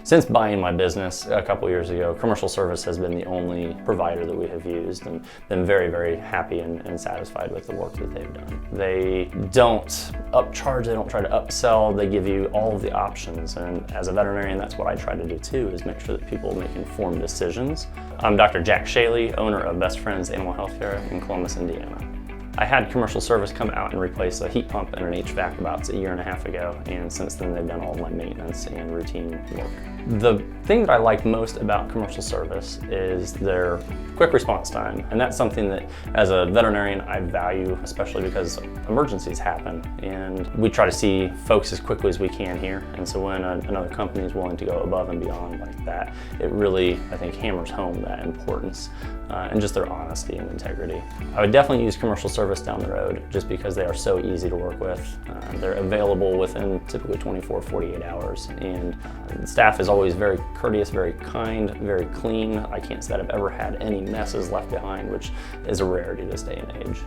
Since buying my business a couple years ago, commercial service has been the only provider that we have used, and been very, very happy and satisfied with the work that they've done. They don't upcharge, they don't try to upsell, they give you all of the options, and as a veterinarian, that's what I try to do too, is make sure that people make informed decisions. I'm Dr. Jack Chaille, owner of Best Friends Animal Healthcare in Columbus, Indiana. I had commercial service come out and replace a heat pump and an HVAC about a year and a half ago, and since then they've done all of my maintenance and routine work. The thing that I like most about commercial service is their quick response time, and that's something that as a veterinarian I value, especially because emergencies happen and we try to see folks as quickly as we can here, and so when another company is willing to go above and beyond like that, it really, I think, hammers home that importance and just their honesty and integrity. I would definitely use commercial service down the road just because they are so easy to work with. They're available within typically 24-48 hours, and the staff is always very courteous, very kind, very clean. I can't say that I've ever had any messes left behind, which is a rarity this day and age.